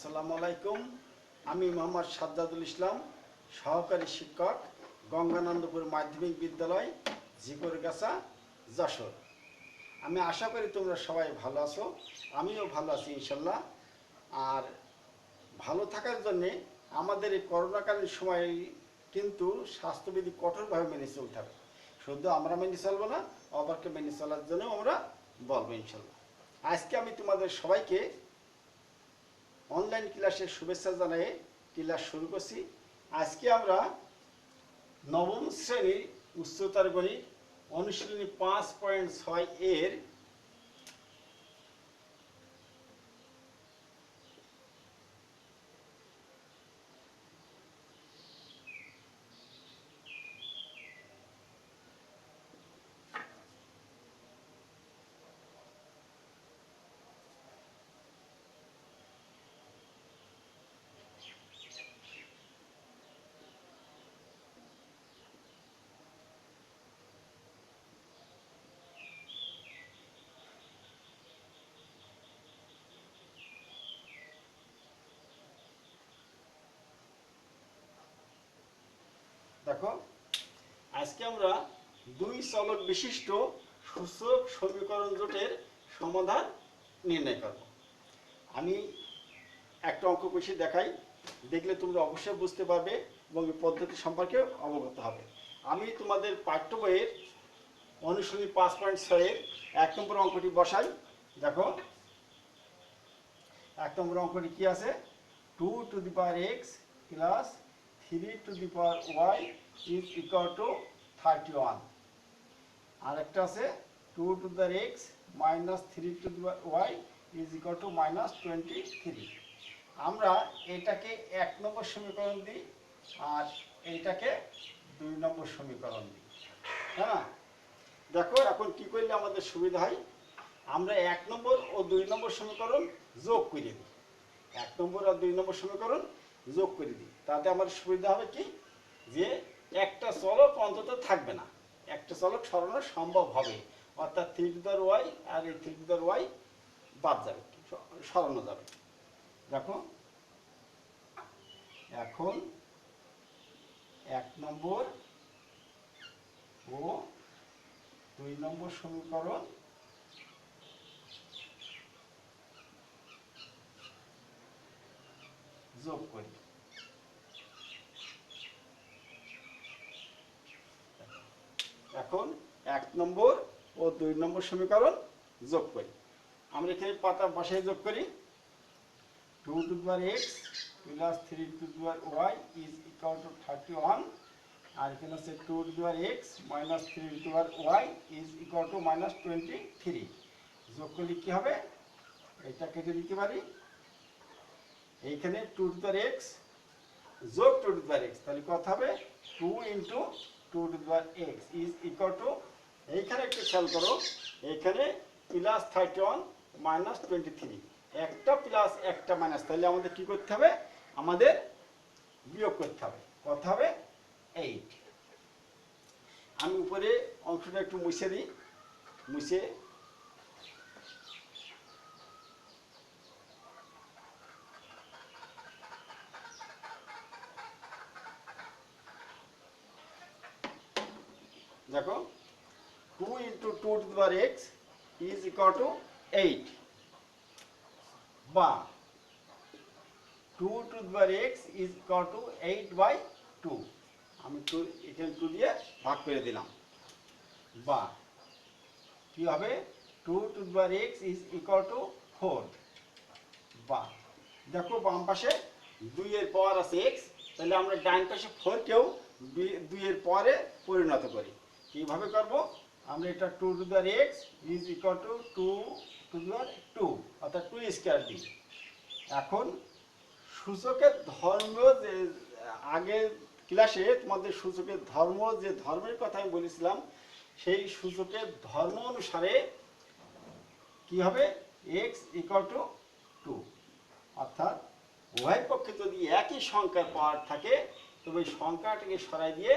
আসসালামু আলাইকুম। আমি মোহাম্মদ সাজ্জাদুল ইসলাম, সহকারী শিক্ষক, গঙ্গানন্দপুর মাধ্যমিক বিদ্যালয়, ঝিকরগাছা, যশোর। আমি আশা করি তোমরা সবাই ভালো আছো, আমিও ভালো আছি ইনশাল্লাহ। আর ভালো থাকার জন্যে আমাদের এই করোনাকালীন সময়ে কিন্তু স্বাস্থ্যবিধি কঠোরভাবে মেনে চলতে হবে। শুধু আমরা মেনে চলবো না, অপরকে মেনে চলার জন্য আমরা বলবো ইনশাল্লাহ। আজকে আমি তোমাদের সবাইকে অনলাইন ক্লাসের শুভেচ্ছা জানিয়ে ক্লাস শুরু করছি। আজকে আমরা নবম শ্রেণীর উচ্চতর গণিত অনুশীলনী 5.6 এর দেখো, আজকে আমরা দুই চলক বিশিষ্ট সূচক সমীকরণ জোটের সমাধান নির্ণয় করব। আমি একটা অঙ্ক কষে দেখাই, দেখলে তোমরা অবশ্যই বুঝতে পারবে এবং এই পদ্ধতি সম্পর্কে অবগত হবে। আমি তোমাদের পাঠ্য বইয়ের অনুশীলনী 5.6 এর 1 নম্বর অঙ্কটি বসাই। দেখো, 1 নম্বর অঙ্কটি কি আছে? 2 to the power x plus 3 to the power y is equal to 31। আর একটা আছে 2 to the x minus 3 to the y is equal to minus 23। আমরা এটাকে 1 নম্বর সমীকরণ দিই আর এইটাকে 2 নম্বর সমীকরণ দিই। হ্যাঁ, দেখো এখন কি করলে আমাদের সুবিধা হয়, আমরা 1 নম্বর ও 2 নম্বর সমীকরণ যোগ করে দিই। 1 নম্বর আর 2 নম্বর সমীকরণ যোগ করে দিই, তাতে আমার সুবিধা হবে কি, যে একটা চলক অন্তত থাকবে না, একটা চলক সরানো সম্ভব হবে। অর্থাৎ 3 to the y আর এই 3 to the y বাদ যাবে, সরানো যাবে। দেখো, এখন 1 নম্বর ও 2 নম্বর সমীকরণ যোগ করি। এখন 1 নম্বর ও 2 নম্বর সমীকরণ যোগ করি। আমরা এখানে পাতা বসায় যোগ করি। 2 to the power x plus 3 to the power y is equal to 31। আর এখানে আছে 2 to the power x minus 3 to the power y is equal to minus 23। যোগ করলে কি হবে? এটা কেটে দিতে পারি। এইখানে 2 to the power x যোগ 2 to the power x, তাহলে কত হবে? 2 into 2 to the power x is equal to, এইখানে একটু খেয়াল করো, এইখানে প্লাস 31 মাইনাস 23, একটা প্লাস একটা মাইনাস, তাহলে আমাদের কি করতে হবে? আমাদের বিয়োগ করতে হবে। কত হবে? 8। আমি উপরে অংশটা একটু মুছে দিই, মুছে দেখো, 2 into 2 to the power x is equal to 8, বা 2 to the power x is equal to 8/2। আমি এখানে 2 দিয়ে ভাগ করে দিলাম। বা কি হবে? 2 to the power x is equal to 4। বা দেখো, বাম পাশে 2 এর পাওয়ার আছে x, তাহলে আমরা ডান পাশে 4 কেও 2 এর পাওয়ারে পরিণত করি। কিভাবে করব? আমরা এটা 2 to the power x is equal to 2 to the power 2, অর্থাৎ 2 স্কয়ার দিই। এখন সূচকের ধর্ম, যে আগে ক্লাসে তোমাদের সূচকের ধর্ম, যে ধর্মের কথা আমি বলেছিলাম, সেই সূচকের ধর্ম অনুসারে কি হবে? x equal to 2। অর্থাৎ উভয় পক্ষে যদি একই সংখ্যার পাওয়ার থাকে, তবে এই সংখ্যাটাকে সরাই দিয়ে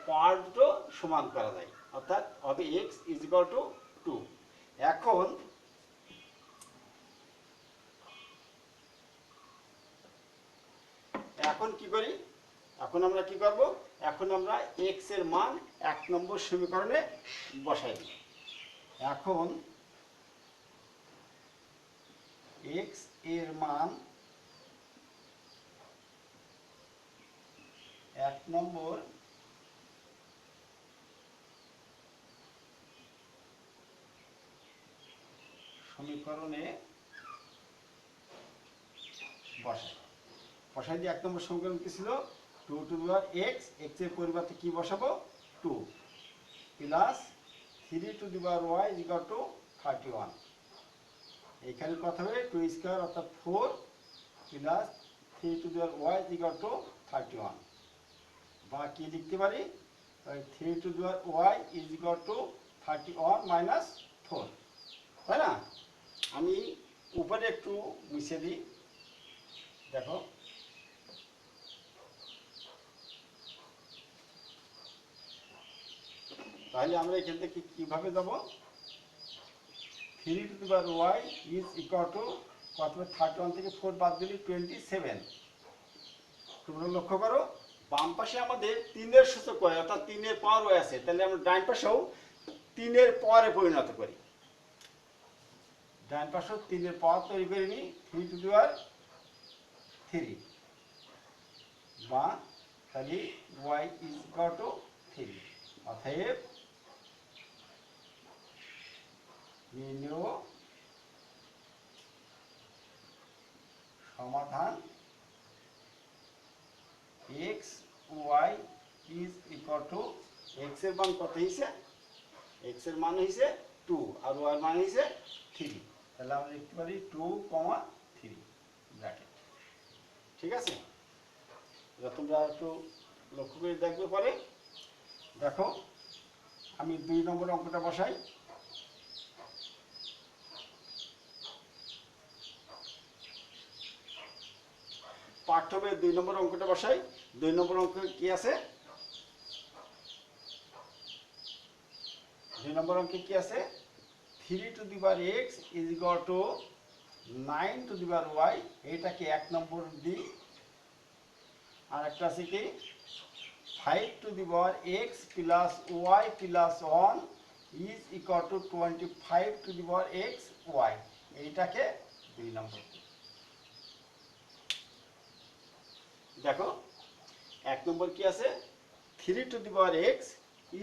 পাওয়ার দুটো সমান করা যায়, অর্থাৎ হবে x ইজ ইকুয়াল টু 2। এখন এখন কি করি, এখন আমরা কি করব, এখন আমরা x এর মান 1 নম্বর সমীকরণে বসাই দিই। এখন x এর মান 1 নম্বর সমীকরণে বসাই দিয়ে 1 নম্বর সমীকরণ কি ছিল, 2 to the power x, x এর পরিবর্তে কি বসাবো 2 plus 3 to the power y is equal two 31। এখানে কথা হবে 2 স্কয়ার অর্থাৎ 4 plus 3 to the power y is equal two 31, বা কি লিখতে পারি 3 to the power y is equal two 31 minus 4, তাই না? আমি উপরে একটু মুছে দিই, দেখো তাহলে আমরা এখান থেকে কিভাবে যাব, 3 to the power y is equal two কত, 31 থেকে 4 বাদ দিলে 27। তোমরা লক্ষ্য করো বাম পাশে আমাদের 3 এর সূচক y অর্থাৎ 3 এর পাওয়ার y আছে, তাহলে আমরা ডান পাশেও 3 এর পাওয়ারে পরিণত করি, ডান পাশেও 3 এর পাওয়ার তৈরি করে নিই 3 টু দি পাওয়ার 3, বা তাহলে y ইজ ইকুয়াল টু 3। অতএব নির্ণেয় সমাধান x y is equal two, x এর মান কত হইছে, x এর মান হইছে 2 আর y এর মান হইছে 3, তাহলে আমরা লিখতে পারি 2, 3 ব্র্যাকেট। ঠিক আছে, এটা তোমরা একটু লক্ষ্য করে দেখবে পরে। দেখো আমি 2 নম্বর অঙ্কটা বসাই, পাঠ্যবে 2 নম্বর অঙ্কটা বসাই। 2 নম্বর অঙ্ক কি আছে, 2 নম্বর অঙ্কে কি আছে, 3 to the power x is equal to 9 two the power y, এটাকে 1 নম্বর দিই। আর একটা আছে কি 5 two the power x plus y plus 1 is equal two 25 two the power x y, এইটাকে 2 নম্বর। দেখো 1 নম্বর কি আছে, 3 to the power x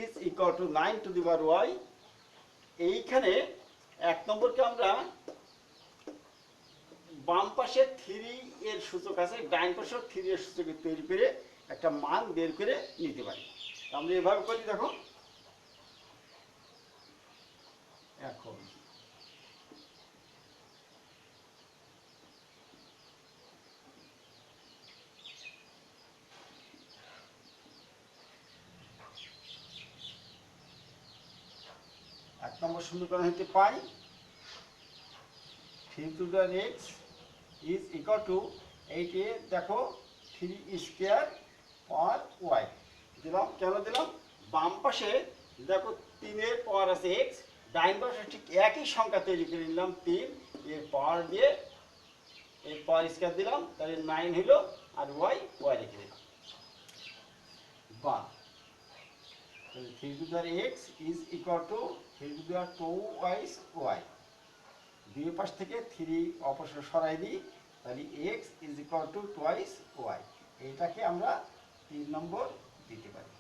is equal to 9 two the power y। এইখানে 1 নম্বরকে আমরা বাম পাশে 3 এর সূচক আছে, ডান পাশে 3 এর সূচক তৈরি করে একটা মান বের করে নিতে পারি। আমরা এভাবে করি, দেখো এখন এক নম্বর সমীকরণ হইতে পাই 3 to the x is equal two 8 এ দেখো 3 স্কয়ার পাওয়ার y দিলাম। কেন দিলাম, বাম পাশে দেখো 3 এর পাওয়ার আছে x, ডান পাশে ঠিক একই সংখ্যা তৈরি করে নিলাম 3 এর পাওয়ার দিয়ে, এর পাওয়ার স্কয়ার দিলাম, তাহলে 9 হলো, আর y রেখে দিলাম, বা 3 to the x is equal to 3 to the 2y, দুই পাশ থেকে 3 অপসর সরাই দিই, তাহলে x is equal two 2y, এইটাকে আমরা 3 নম্বর দিতে পারি।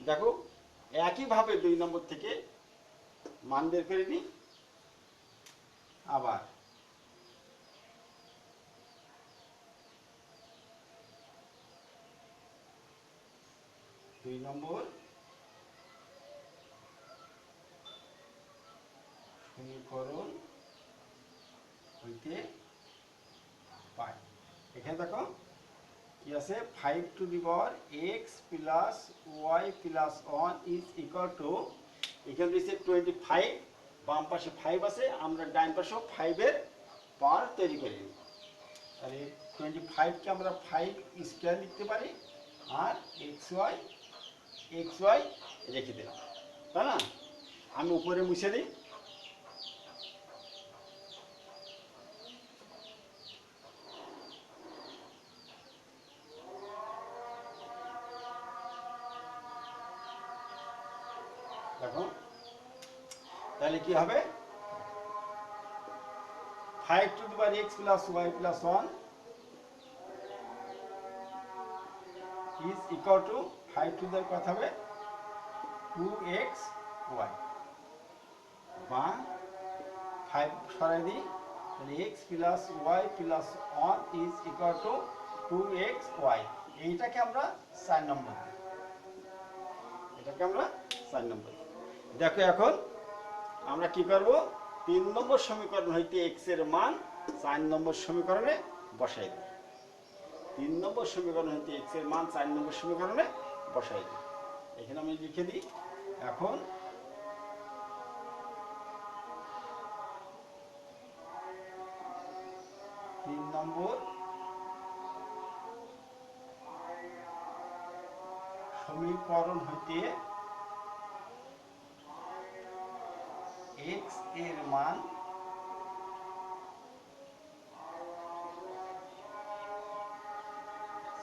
দেখো একইভাবে 2 নম্বর থেকে মান বের করে নিই। আবার দুই নম্বর সমীকরণ হইতে পাই, এখানে দেখো কি আছে, 5 two the power x plus y plus 1 is equal two, এখানে দিয়েছে 25, বাম পাশে 5 আছে, আমরা ডান পাশেও 5 এর পাওয়ার তৈরি করে নিই, তাহলে 25 কে আমরা 5 স্কয়ার লিখতে পারি, আর xy রেখে দিলাম, তাই না? আমি উপরে মুছে দিই, তাহলে কি হবে 5 two the power x plus y plus 1 is equal two 5 to the কথা হবে 2x y বা 5 সরাই দিই তাহলে x plus y plus 1 is equal two 2x y। এইটাকে আমরা 4 নম্বর দিই, এটাকে আমরা 4 নম্বর দিই। দেখো এখন আমরা কি করব 3 নম্বর সমীকরণ হইতে x এর মান 4 নম্বর সমীকরণে বসাই দেব। 3 নম্বর সমীকরণ হইতে x এর মান 4 নম্বর সমীকরণে বসাই দেব। এখানে আমি লিখে দিই এখন 3 নম্বর সমীকরণ হইতে x এর মান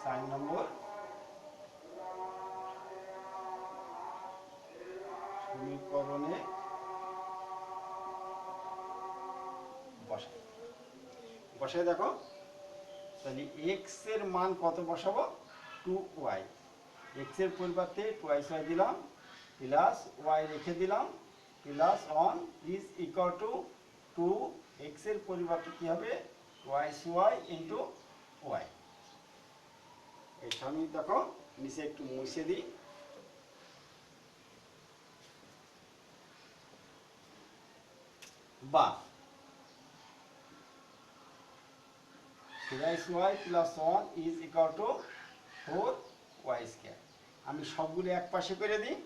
4 নম্বর সমীকরণে বসাই দেখো তাহলে x এর মান কত বসাবো 2y, x এর পরিবর্তে 2y দিলাম প্লাস y রেখে দিলাম plus 1 is equal to 2 x এর পরিবর্তে কি হবে twice y ইনটু y। এটা আমি দেখো নিচে একটু মুছে দিই বা 3y plus 1 is equal two 4y square. আমি সবগুলো এক পাশে করে দিই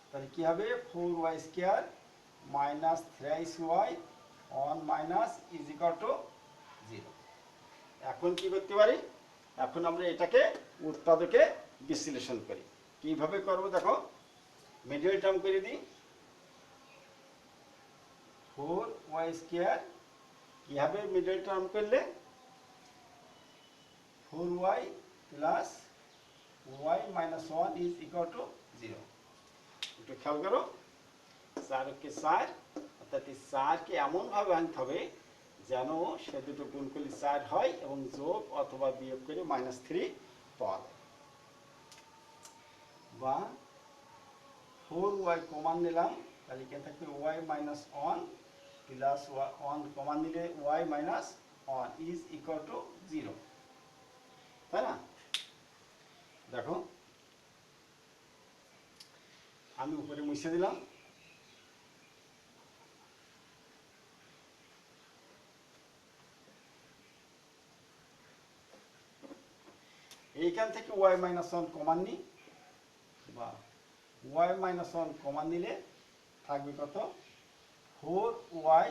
তাহলে কি হবে 4y square minus 3y 1 minus is equal two 0। এখন কি করতে পারি এখন আমরা এটাকে উৎপাদকে বিশ্লেষণ করি। কিভাবে করব দেখো মিডল টার্ম করে দিই 4y স্কয়ার কি হবে মিডল টার্ম করলে 4y plus y minus 1 is equal two 0। একটু খেয়াল করো 4 কে 4 অর্থাৎ এই 4 কে এমন ভাবে আনতে হবে যেন সে দুটো গুণ করলে 4 হয় এবং যোগ অথবা বিয়োগ করে -3 পাওয়া যায়। বা 4y কমান নিলাম তাহলে কি থাকবে y মাইনাস 1 প্লাস 1 কমান নিলে y minus 1 is equal two 0, তাই না? দেখো আমি উপরে মুছে দিলাম এইখান থেকে y মাইনাস 1 কমান নিই বা y মাইনাস 1 কমান নিলে থাকবে কত 4y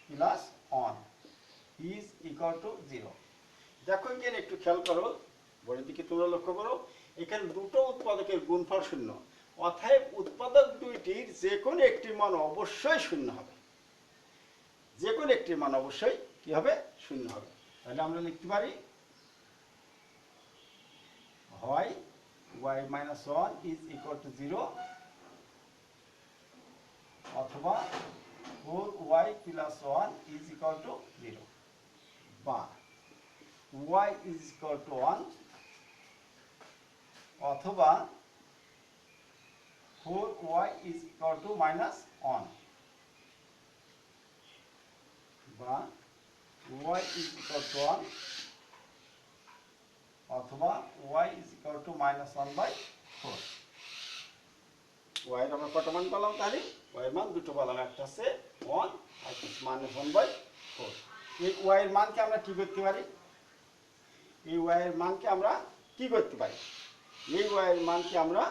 plus 1 is equal two 0। দেখো এখানে একটু খেয়াল করো বড়ের দিকে তোমরা লক্ষ্য করো এখানে দুটো উৎপাদকের গুণফল শূন্য, অতএব উৎপাদক দুইটির যে কোনো একটি মান অবশ্যই শূন্য হবে, যে কোনো একটি মান অবশ্যই কি হবে শূন্য হবে। তাহলে আমরা লিখতে পারি হয় y minus 1 is equal two 0 অথবা 4y plus 1 is equal two 0 বা y ইজ ইকুয়াল টু 1 অথবা 4y is equal two minus 1 বা y ইজ ইকুয়াল টু 1 অথবা y is equal two minus 1/4। y এর আমরা কত মান পেলাম তাহলে y এর মান দুটো পেলাম, একটা আছে 1 আর একটা মাইনাস 1/4। এই y এর মানকে আমরা কি করতে পারি এই y এর মানকে আমরা কি করতে পারি এই y এর মানকে আমরা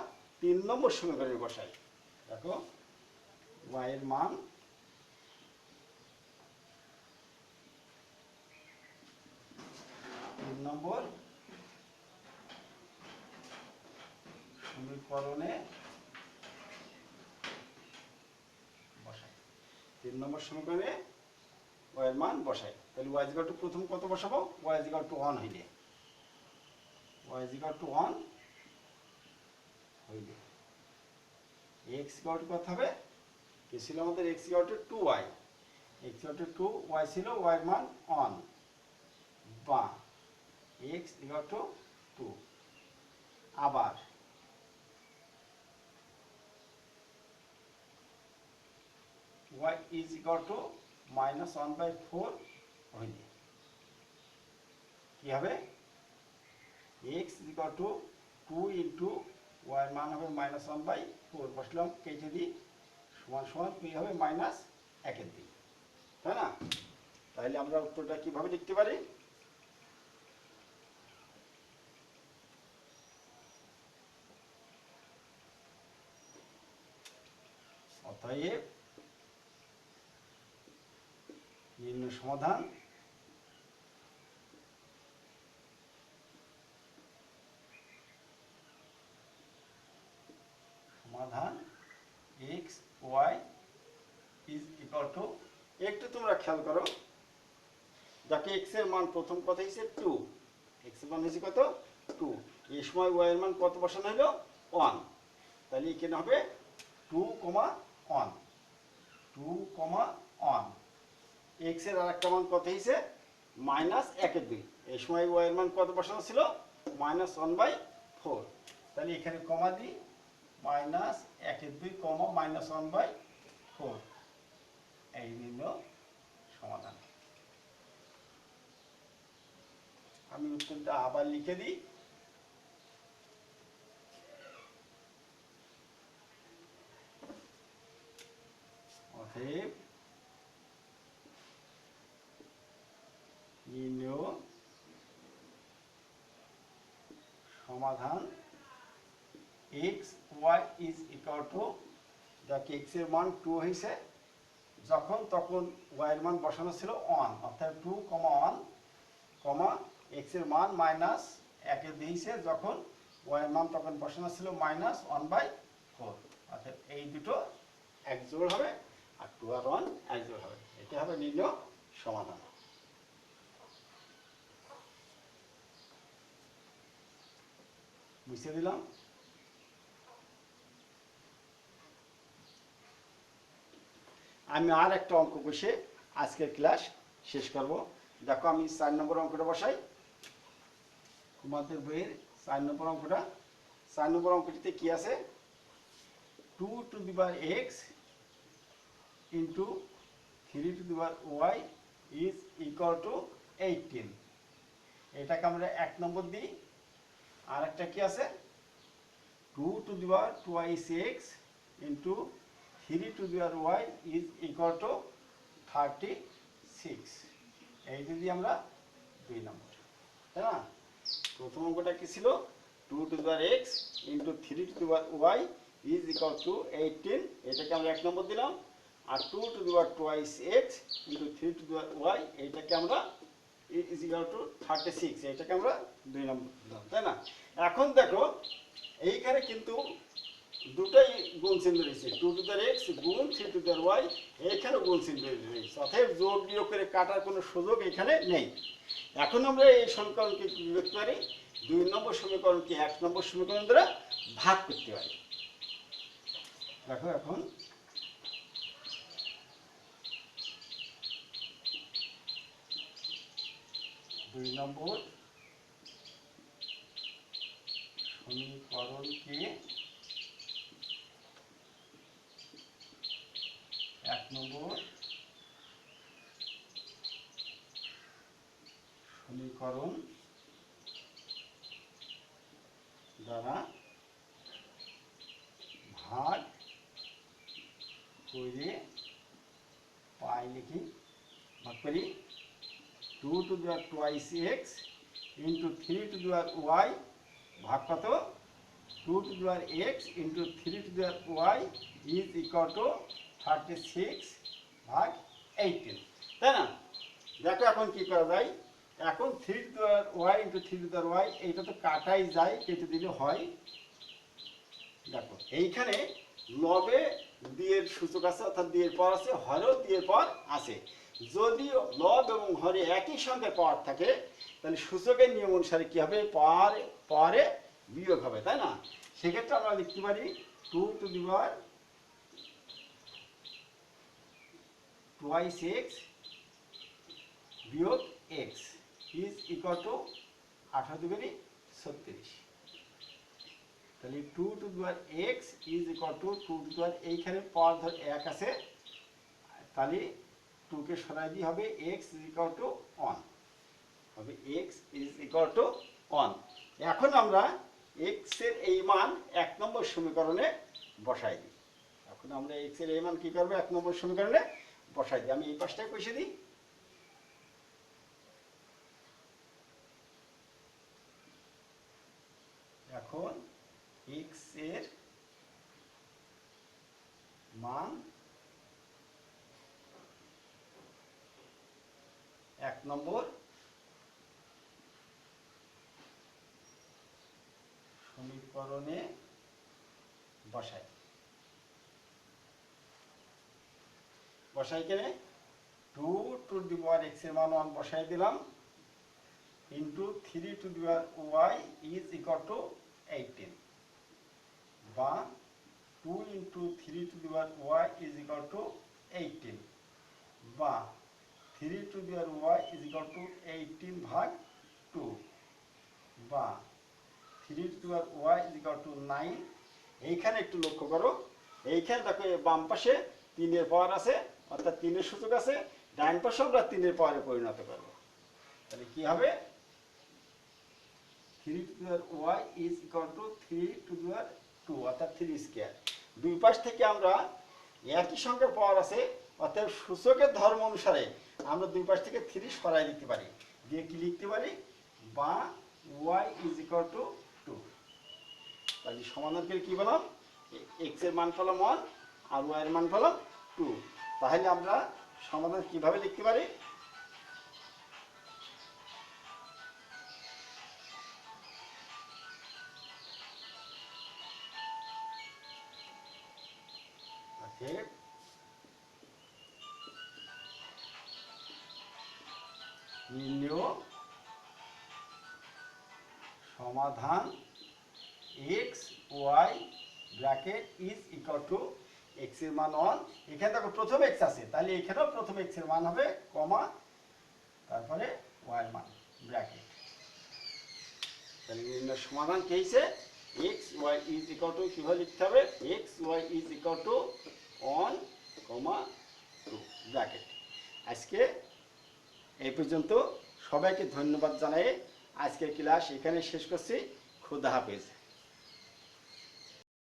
3 নম্বর সমীকরণে বসাই। দেখো y এর মান 3 নম্বর সমীকরণে বসাই। 3 নম্বর সমীকরণে y এর মান বসাই। তাহলে y ইকুয়াল টু প্রথম কত বসাবো y ইকুয়াল টু 1 হইলে y ইকুয়াল টু 1 হইলে x ইকুয়াল টু কত হবে k কি ছিল আমাদের x equal to 2y, x equal to 2y ছিল, y এর মান 1 বা x ইকুয়াল টু 2। আবার y ইজ ইকুয়াল টু -1/4 হইলে কি হবে, x equal to 2 into y এর মান হবে -1/4, বসলাম কেটে দিই, সমান সমান কি হবে -1/2, তাই না? তাহলে আমরা উত্তরটা কিভাবে লিখতে পারি, অতএব নির্ণয় সমাধান x y is equal two, একটু তোমরা খেয়াল করো, যাকে x এর মান প্রথম কথা হিসেবে 2, x এর মান হয়েছে কত 2, এই সময় y এর মান কত বসানো হলো 1, তাহলে এখানে হবে 2,1, 2,1। x এর আরেকটা মান কত হয়েছে -1/2, এই সময় y এর মান কত বসানো ছিল -1/4, তাহলে এখানে কমা দিই, -1/2, -1/4, এই নির্ণয় সমাধান। আমি উত্তরটা আবার লিখে দিই, অতএব নির্ণয় সমাধান x y is equal two, যাকে x এর মান 2 হয়েছে, যখন তখন y এর মান বসানো ছিল 1, অর্থাৎ 2,1, x এর মান -1/2 হয়েছে, যখন y এর মান তখন বসানো ছিল -1/4, অর্থাৎ এই দুটো এক জোড় হবে আর 2 আর 1 এক জোড় হবে, এটা হবে নির্ণয় সমাধান। বুঝিয়ে দিলাম। আমি আর একটা অঙ্ক বসে আজকের ক্লাস শেষ করব। দেখো আমি 4 নম্বর অঙ্কটা বসাই, তোমাদের বইয়ের 4 নম্বর অঙ্কটা। 4 নম্বর অঙ্কটিতে কি আছে, 2 to the power x into 3 to the power y is equal to 18, এটাকে আমরা 1 নম্বর দিই। আর একটা কি আছে, 2 to the power twice x into 3 to the power y is equal two 36, এই যদি আমরা 2 নম্বর, তাই না? প্রথম অঙ্কটা কি ছিল, 2 to the power x into 3 to the power y is equal to 18, এটাকে আমরা 1 নম্বর দিলাম। আর 2 to the power twice x into 3 to the power y, এইটাকে আমরা ইজ ইকুয়াল টু 36, এটাকে আমরা 2 নম্বর দিলাম, তাই না? এখন দেখো এইখানে কিন্তু দুটাই গুণ চিহ্ন রয়েছে, 2 টু দি পাওয়ার x গুণ 3 টু দি পাওয়ার y, এইখানে গুণ চিহ্ন রয়েছে, অতএব যোগ বিয়োগ করে কাটার কোনো সুযোগ এখানে নেই। এখন আমরা এই সমীকরণকে কি লিখতে পারি, 2 নম্বর সমীকরণকে 1 নম্বর সমীকরণ দ্বারা ভাগ করতে পারি। দেখো এখন 2 নম্বর সমীকরণকে 1 নম্বর সমীকরণ দ্বারা ভাগ করে পাই, লিখি, ভাগ করি। 2 to the power twice x into 3 to the power y ভাগ কত, 2 to the power x into 3 to the power y is equal two 36 ভাগ 18, তাই না? দেখো এখন কি করা যায়, এখন 3 to the power y into 3 to the power y, এইটা তো কাটাই যায়, কেটে দিলে হয়। দেখো এইখানে লবে দ্বিয়ের সূচক আছে, অর্থাৎ দ্বিয়ের পর আছে, হরেও দ্বিয়ের পর আছে। যদি লব এবং হরে একই সংখ্যার পাওয়ার থাকে, তাহলে সূচকের নিয়ম অনুসারে কি হবে, পরে বিয়োগ হবে, তাই না? সেক্ষেত্রে আমরা লিখতে পারি 2 to the power twice x বিয়োগ এক্স ইজ ইকুয়াল টু 18 দুগুণে 36। তাহলে 2 to the power x is equal to 2 to the power, এইখানে পাওয়ার ধর 1 আছে, তাহলে 2 কে সরাই দিয়ে হবে এক্স ইজ ইকুয়াল টু 1 হবে, এক্স ইজ ইকুয়াল টু 1। এখন আমরা এক্স এর এই মান 1 নম্বর সমীকরণে বসাই দিই। এখন আমরা এক্স এর এই মান কি করব, 1 নম্বর সমীকরণে বসাই দিই। আমি এই পাশটায় বসে দিই। এখন এক্স এর মান 1 নম্বর সমীকরণে বসাই। কেনে 2 টু দি পাওয়ার এক্স এর মান 1 বসাই দিলাম, into 3 to the power y is equal to 18, বা 2 into 3 to the power y is equal to 18, বা 3 to the power y is equal to 18 ভাগ 2, বা 3 to the power y is equal to 9। এইখানে একটু লক্ষ্য করো, এইখানে দেখো বাম পাশে 3 এর পাওয়ার আছে, অর্থাৎ 3 এর সূচক আছে, ডান পাশে আমরা 3 এর পাওয়ারে পরিণত করব। তাহলে কি হবে, 3 to the power y is equal to 3 to the power 2, অর্থাৎ 3 স্কয়ার। দুই পাশ থেকে আমরা একই সংখ্যার পাওয়ার আছে, অর্থাৎ সূচকের ধর্ম অনুসারে আমরা দুই পাশ থেকে 3 সরাই দিতে পারি, দিয়ে কি লিখতে পারি, বা ওয়াই ইজ ইকুয়াল টু 2। তাহলে সমাধান করে কি বললাম, এক্স এর মান পেলাম 1 আর ওয়াই এর মান পেলাম 2। তাহলে আমরা সমাধান কিভাবে লিখতে পারি, নির্ণেয় সমাধান x y bracket is equal to x এর মান 1, এখানে দেখো প্রথম এক্স আছে, তাহলে এখানেও প্রথম এক্স এর মান হবে কমা, তারপরে ওয়াই এর মান ব্র্যাকেট। তাহলে নির্ণয় সমাধান কি হয়েছে, x y is equal to কিভাবে লিখতে হবে, x y is equal to 1, 2 bracket. আজকে এই পর্যন্ত, সবাইকে ধন্যবাদ জানাই আজকের ক্লাস এখানে শেষ করছি। খুদা হাফেজ।